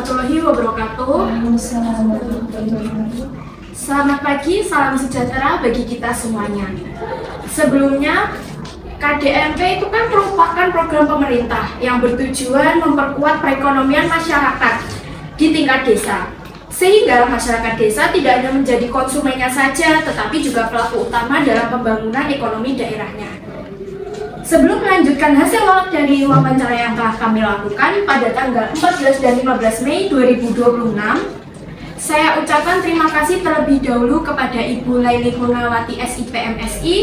warahmatullahi wabarakatuh. Selamat pagi, salam sejahtera bagi kita semuanya. Sebelumnya, KDMP itu kan merupakan program pemerintah yang bertujuan memperkuat perekonomian masyarakat di tingkat desa. Sehingga masyarakat desa tidak hanya menjadi konsumennya saja, tetapi juga pelaku utama dalam pembangunan ekonomi daerahnya. Sebelum melanjutkan hasil dari wawancara yang telah kami lakukan pada tanggal 14 dan 15 Mei 2026, saya ucapkan terima kasih terlebih dahulu kepada Ibu Laili Purnawati SIPMSI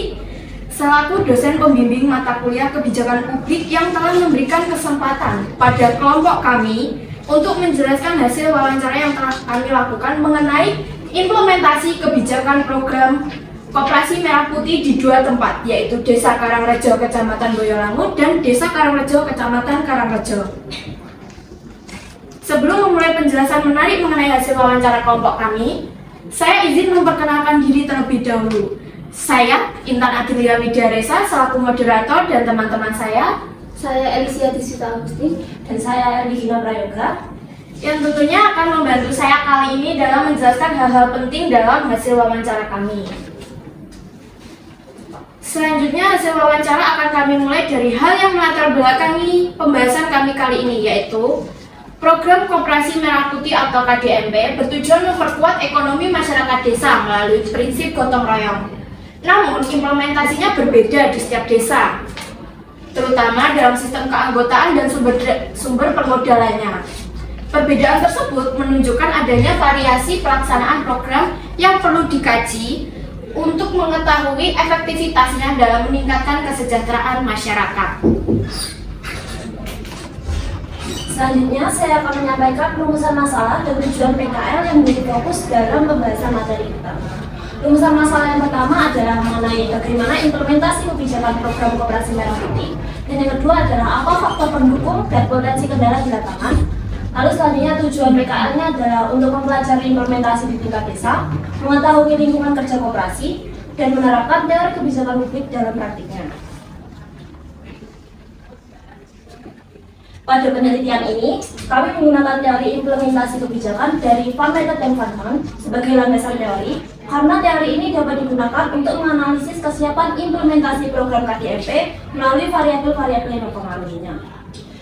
selaku dosen pembimbing mata kuliah kebijakan publik yang telah memberikan kesempatan pada kelompok kami untuk menjelaskan hasil wawancara yang telah kami lakukan mengenai implementasi kebijakan program Koperasi Merah Putih di dua tempat, yaitu Desa Karangrejo, Kecamatan Boyolangu, dan Desa Karangrejo, Kecamatan Karangrejo. Sebelum memulai penjelasan menarik mengenai hasil wawancara kelompok kami, saya izin memperkenalkan diri terlebih dahulu. Saya, Intan Adilia Widaresa, selaku moderator, dan teman-teman saya Elisia Disita Agusti, dan saya Erlina Prayoga, yang tentunya akan membantu saya kali ini dalam menjelaskan hal-hal penting dalam hasil wawancara kami. Selanjutnya, hasil wawancara akan kami mulai dari hal yang melatar belakangi pembahasan kami kali ini, yaitu Program Koperasi Merah Putih atau KDMP bertujuan memperkuat ekonomi masyarakat desa melalui prinsip gotong royong. Namun, implementasinya berbeda di setiap desa, terutama dalam sistem keanggotaan dan sumber permodalannya. Perbedaan tersebut menunjukkan adanya variasi pelaksanaan program yang perlu dikaji untuk mengetahui efektivitasnya dalam meningkatkan kesejahteraan masyarakat. Selanjutnya, saya akan menyampaikan rumusan masalah dan tujuan PKL yang menjadi fokus dalam pembahasan materi kita. Rumusan masalah yang pertama adalah mengenai bagaimana implementasi kebijakan program Koperasi Merah Putih, dan yang kedua adalah apa faktor pendukung dan potensi kendala di lapangan. Lalu selanjutnya tujuan PKL-nya adalah untuk mempelajari implementasi di tingkat desa, mengetahui lingkungan kerja koperasi, dan menerapkan teori kebijakan publik dalam praktiknya. Pada penelitian ini, kami menggunakan teori implementasi kebijakan dari Van Method dan Van Haan sebagai landasan teori, karena teori ini dapat digunakan untuk menganalisis kesiapan implementasi program KDMP melalui variabel-variabel yang mempengaruhinya.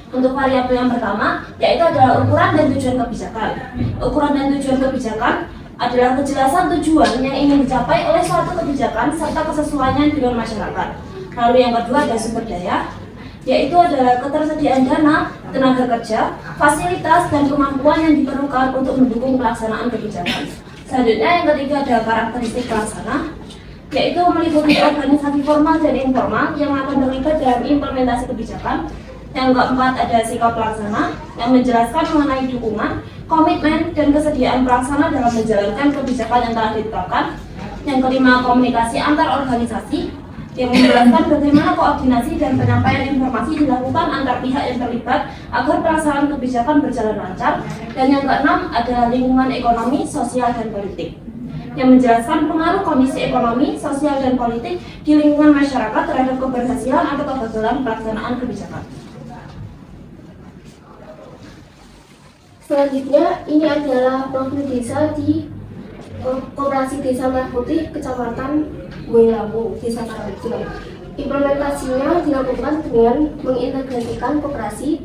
Untuk variabel yang pertama, yaitu adalah ukuran dan tujuan kebijakan. Ukuran dan tujuan kebijakan adalah kejelasan tujuan yang ingin dicapai oleh suatu kebijakan serta kesesuaiannya dengan masyarakat. Lalu yang kedua ada sumber daya, yaitu adalah ketersediaan dana, tenaga kerja, fasilitas, dan kemampuan yang diperlukan untuk mendukung pelaksanaan kebijakan. Selanjutnya yang ketiga ada karakteristik pelaksana, yaitu meliputi organisasi formal dan informal yang akan terlibat dalam implementasi kebijakan. Yang keempat ada sikap pelaksana yang menjelaskan mengenai dukungan, komitmen, dan kesediaan pelaksana dalam menjalankan kebijakan yang telah ditetapkan. Yang kelima komunikasi antar organisasi yang menjelaskan bagaimana koordinasi dan penyampaian informasi dilakukan antar pihak yang terlibat agar pelaksanaan kebijakan berjalan lancar. Dan yang keenam adalah lingkungan ekonomi, sosial, dan politik yang menjelaskan pengaruh kondisi ekonomi, sosial, dan politik di lingkungan masyarakat terhadap keberhasilan atau kegagalan pelaksanaan kebijakan. Selanjutnya, ini adalah profil desa di Koperasi Desa Merah Putih, Kecamatan Boyolangu, Desa Karangrejo. Implementasinya dilakukan dengan mengintegrasikan koperasi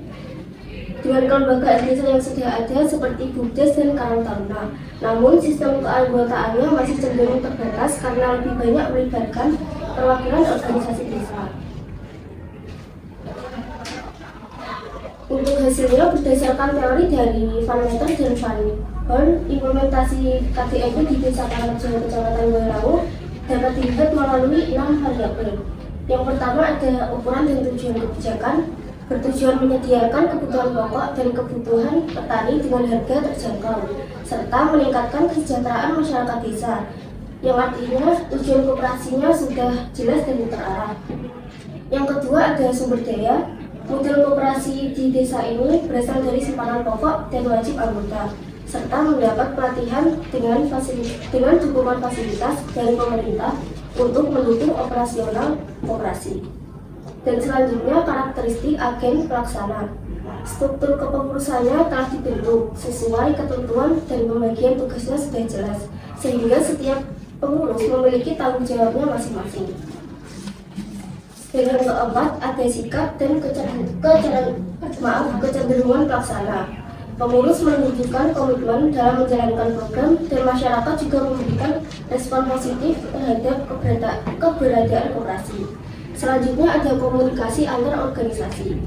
dengan kelembagaan desa yang sudah ada seperti BUMDes dan Karang Taruna. Namun, sistem keanggotaannya masih cenderung terbatas karena lebih banyak melibatkan perwakilan organisasi desa. Untuk hasilnya berdasarkan teori dari Van Method dan Van Haan, implementasi KDMP di Desa Karangrejo, Kecamatan Boyolangu dapat dilihat melalui 6 variabel. Yang pertama ada ukuran dan tujuan kebijakan, bertujuan menyediakan kebutuhan pokok dan kebutuhan petani dengan harga terjangkau, serta meningkatkan kesejahteraan masyarakat desa, yang artinya tujuan koperasinya sudah jelas dan terarah. Yang kedua ada sumber daya. Model koperasi di desa ini berasal dari simpanan pokok dan wajib anggota, serta mendapat pelatihan dengan dukungan fasilitas dari pemerintah untuk mendukung operasional koperasi. Dan selanjutnya karakteristik agen pelaksana. Struktur kepengurusannya telah dibentuk sesuai ketentuan dan pembagian tugasnya sudah jelas, sehingga setiap pengurus memiliki tanggung jawabnya masing-masing. Dan yang keempat, ada sikap dan kecenderungan pelaksana. Pengurus menunjukkan komitmen dalam menjalankan program dan masyarakat juga memberikan respon positif terhadap keberadaan koperasi. Selanjutnya ada komunikasi antar organisasi.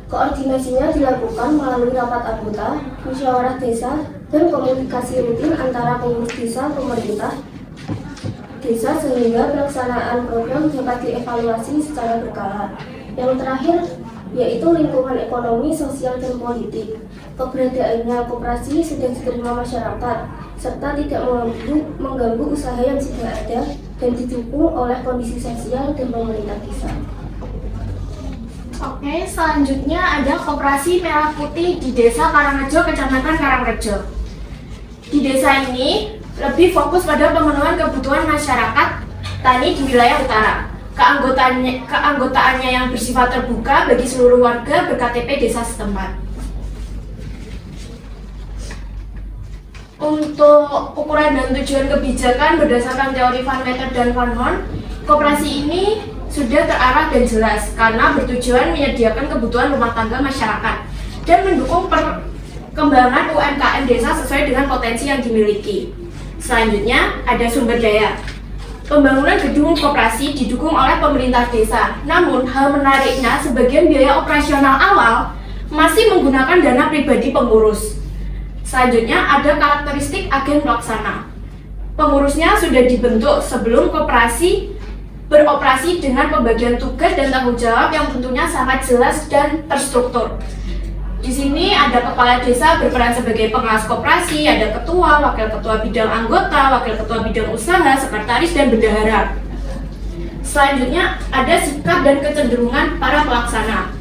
Koordinasinya dilakukan melalui rapat anggota, musyawarah desa, dan komunikasi rutin antara pengurus desa, pemerintah desa sehingga pelaksanaan program dapat dievaluasi secara berkala. Yang terakhir yaitu lingkungan ekonomi, sosial, dan politik. Keberadaannya koperasi sudah diterima masyarakat serta tidak mengganggu usaha yang sudah ada dan didukung oleh kondisi sosial dan pemerintah desa. Oke, selanjutnya ada Koperasi Merah Putih di Desa Karangrejo, Kecamatan Karangrejo. Di desa ini lebih fokus pada pemenuhan kebutuhan masyarakat tani di wilayah utara. Keanggotaannya yang bersifat terbuka bagi seluruh warga ber-KTP desa setempat. Untuk ukuran dan tujuan kebijakan berdasarkan teori Van Meter dan Van Horn, koperasi ini sudah terarah dan jelas karena bertujuan menyediakan kebutuhan rumah tangga masyarakat dan mendukung perkembangan UMKM desa sesuai dengan potensi yang dimiliki. Selanjutnya ada sumber daya. Pembangunan gedung koperasi didukung oleh pemerintah desa. Namun hal menariknya sebagian biaya operasional awal masih menggunakan dana pribadi pengurus. Selanjutnya ada karakteristik agen pelaksana. Pengurusnya sudah dibentuk sebelum koperasi beroperasi dengan pembagian tugas dan tanggung jawab yang tentunya sangat jelas dan terstruktur. Di sini ada kepala desa berperan sebagai pengawas koperasi, ada ketua, wakil ketua bidang anggota, wakil ketua bidang usaha, sekretaris, dan bendahara. Selanjutnya ada sikap dan kecenderungan para pelaksana.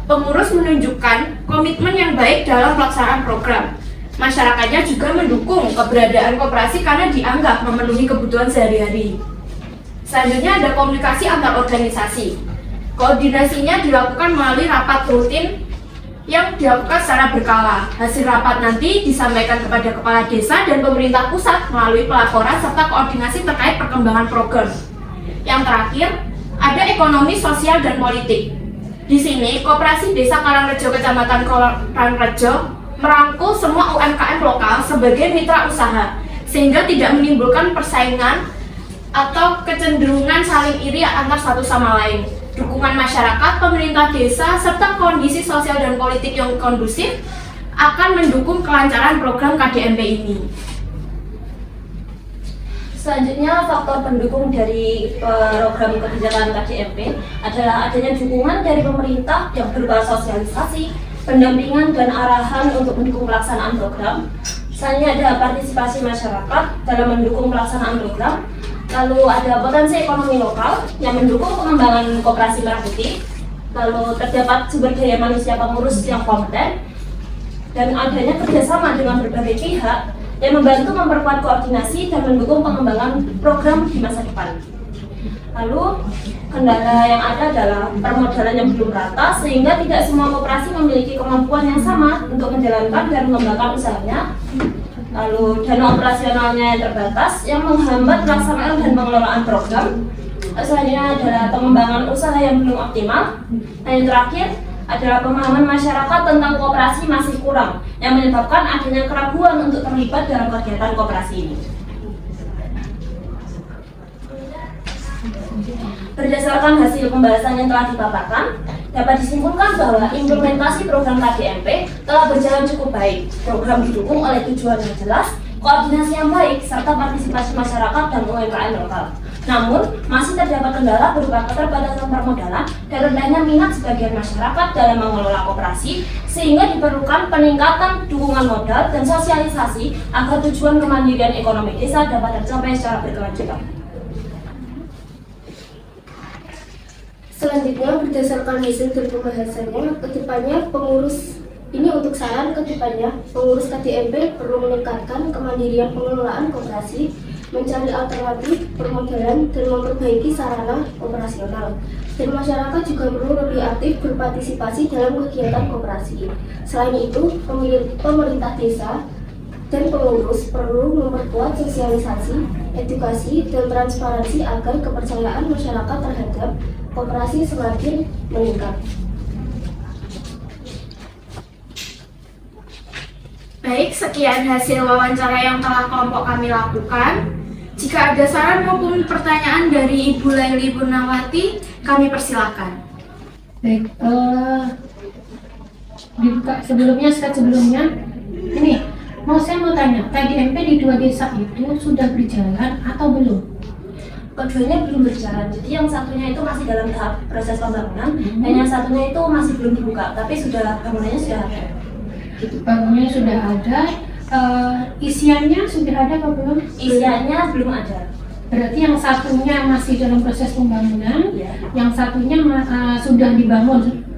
Pengurus menunjukkan komitmen yang baik dalam pelaksanaan program. Masyarakatnya juga mendukung keberadaan koperasi karena dianggap memenuhi kebutuhan sehari-hari. Selanjutnya ada komunikasi antar organisasi. Koordinasinya dilakukan melalui rapat rutin yang dilakukan secara berkala. Hasil rapat nanti disampaikan kepada kepala desa dan pemerintah pusat melalui pelaporan serta koordinasi terkait perkembangan program. Yang terakhir, ada ekonomi, sosial, dan politik. Di sini, Koperasi Desa Karangrejo Kecamatan Karangrejo merangkul semua UMKM lokal sebagai mitra usaha, sehingga tidak menimbulkan persaingan atau kecenderungan saling iri antar satu sama lain. Dukungan masyarakat, pemerintah desa, serta kondisi sosial dan politik yang kondusif akan mendukung kelancaran program KDMP ini. Selanjutnya, faktor pendukung dari program kebijakan KDMP adalah adanya dukungan dari pemerintah yang berupa sosialisasi, pendampingan, dan arahan untuk mendukung pelaksanaan program. Selanjutnya ada partisipasi masyarakat dalam mendukung pelaksanaan program. Lalu ada potensi ekonomi lokal yang mendukung pengembangan koperasi merah putih. Lalu terdapat sumber daya manusia pengurus yang kompeten dan adanya kerjasama dengan berbagai pihak yang membantu memperkuat koordinasi dan mendukung pengembangan program di masa depan. Lalu kendala yang ada adalah permodalan yang belum rata sehingga tidak semua koperasi memiliki kemampuan yang sama untuk menjalankan dan mengembangkan usahanya. Lalu dana operasionalnya yang terbatas yang menghambat pelaksanaan dan pengelolaan program. Selanjutnya adalah pengembangan usaha yang belum optimal. Dan yang terakhir adalah pemahaman masyarakat tentang koperasi masih kurang yang menyebabkan adanya keraguan untuk terlibat dalam kegiatan koperasi ini. Berdasarkan hasil pembahasan yang telah dipaparkan, dapat disimpulkan bahwa implementasi program KDMP telah berjalan cukup baik. Program didukung oleh tujuan yang jelas, koordinasi yang baik, serta partisipasi masyarakat dan UMKM lokal. Namun, masih terdapat kendala berupa keterbatasan permodalan dan rendahnya minat sebagian masyarakat dalam mengelola koperasi, sehingga diperlukan peningkatan dukungan modal dan sosialisasi agar tujuan kemandirian ekonomi desa dapat tercapai secara berkelanjutan. Selanjutnya, berdasarkan hasil dari pembahasannya, kedepannya pengurus ini untuk saran kedepannya, pengurus KDMP perlu meningkatkan kemandirian pengelolaan koperasi mencari alternatif permodalan, dan memperbaiki sarana operasional. Dan masyarakat juga perlu lebih aktif berpartisipasi dalam kegiatan koperasi. Selain itu, pemerintah desa dan pengurus perlu memperkuat sosialisasi, edukasi, dan transparansi agar kepercayaan masyarakat terhadap koperasi semakin meningkat. Baik, sekian hasil wawancara yang telah kelompok kami lakukan. Jika ada saran maupun pertanyaan dari Ibu Laili Purnawati, kami persilakan. Baik, dibuka sebelumnya, ini saya mau tanya, KDMP di 2 desa itu sudah berjalan atau belum? Keduanya belum berjalan, jadi yang satunya itu masih dalam tahap proses pembangunan, dan yang satunya itu masih belum dibuka, tapi bangunannya sudah ada. Bangunannya sudah ada, isiannya sudah ada atau belum? Isiannya belum ada. Berarti yang satunya masih dalam proses pembangunan, Ya. yang satunya sudah dibangun.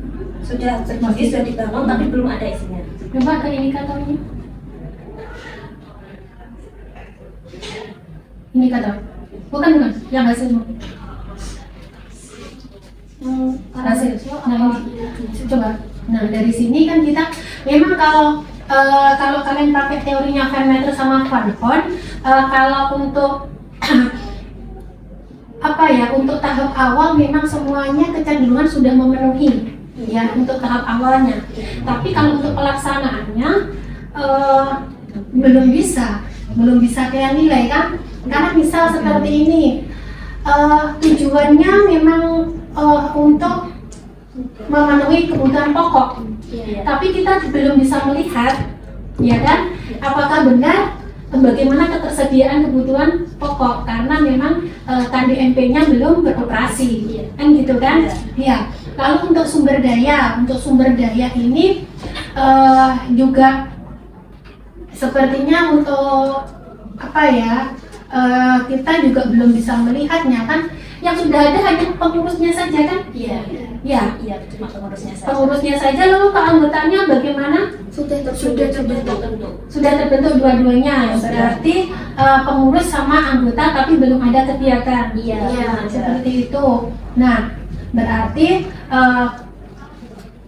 Sudah dibangun, tapi belum ada isinya. Coba ke indikatornya. Indikator. Bukan, yang hasilnya. Hasil. Nah, ini. Coba. Nah, dari sini kan kita memang kalau kalian pakai teorinya Vermeer sama Van Horn, kalau untuk untuk tahap awal memang semuanya kecenderungan sudah memenuhi ya untuk tahap awalnya. Tapi kalau untuk pelaksanaannya belum bisa kayak nilai kan? Karena misal seperti ini, tujuannya memang untuk memenuhi kebutuhan pokok, tapi kita belum bisa melihat, ya kan, apakah benar bagaimana ketersediaan kebutuhan pokok karena memang KDMP-nya belum beroperasi, kan gitu kan? Ya. Lalu untuk sumber daya ini juga sepertinya untuk kita juga belum bisa melihatnya kan? Yang sudah ada hanya pengurusnya saja kan? Iya, cuma pengurusnya saja. Pengurusnya saja, lalu keanggotaannya bagaimana? Sudah terbentuk dua-duanya. Berarti pengurus sama anggota tapi belum ada kegiatan. Iya, seperti itu. Nah, berarti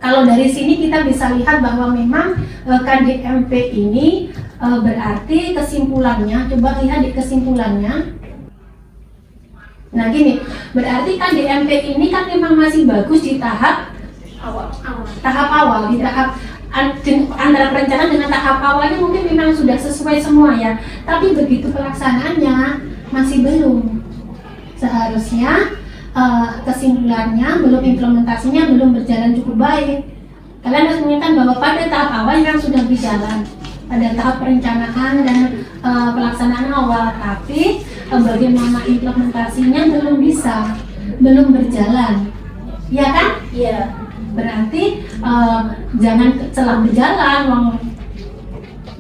kalau dari sini kita bisa lihat bahwa memang KDMP ini berarti kesimpulannya, coba lihat di kesimpulannya. Nah gini, berarti KDMP ini kan memang masih bagus di tahap awal, di tahap antara perencanaan dengan tahap awalnya mungkin memang sudah sesuai semua ya. Tapi begitu pelaksanaannya masih belum. Seharusnya kesimpulannya belum, implementasinya belum berjalan cukup baik. Kalian harus mengingatkan bahwa pada tahap awal yang sudah berjalan, pada tahap perencanaan dan pelaksanaan awal, tapi bagaimana implementasinya belum berjalan, ya kan? Iya. Berarti jangan celah berjalan,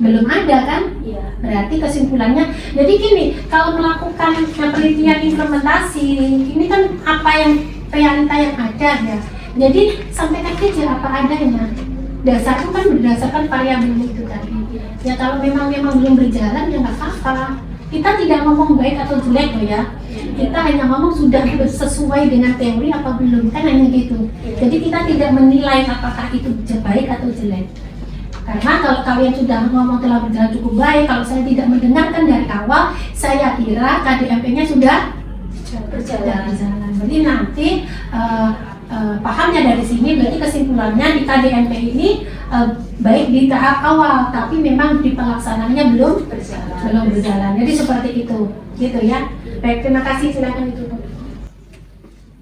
belum ada kan? Iya. Berarti kesimpulannya, jadi gini, kalau melakukan penelitian implementasi, ini kan apa yang realita yang ada ya. Jadi sampaikan aja apa adanya. Dasar itu kan berdasarkan variabel itu tadi. Ya kalau memang belum berjalan ya nggak apa-apa. Kita tidak ngomong baik atau jelek loh ya. Kita hanya ngomong sudah sesuai dengan teori apa belum, kan hanya gitu. Jadi kita tidak menilai apakah itu baik atau jelek. Karena kalau kalian sudah ngomong telah berjalan cukup baik, kalau saya tidak mendengarkan dari awal, saya kira KDMP-nya sudah berjalan. Jadi nanti pahamnya dari sini, berarti kesimpulannya di KDMP ini baik di tahap awal, tapi memang di pelaksanaannya belum berjalan. Jadi seperti itu, gitu ya. Baik, terima kasih. Silakan ditutup.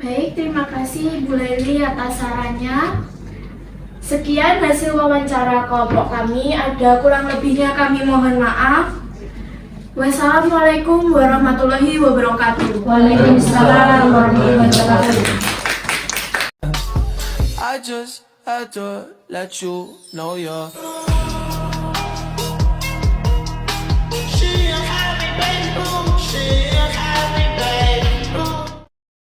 Baik, terima kasih Bu Laili atas sarannya. Sekian hasil wawancara kelompok kami. Ada kurang lebihnya kami mohon maaf. Wassalamualaikum warahmatullahi wabarakatuh. Waalaikumsalam warahmatullahi wabarakatuh. I just had to let you know you're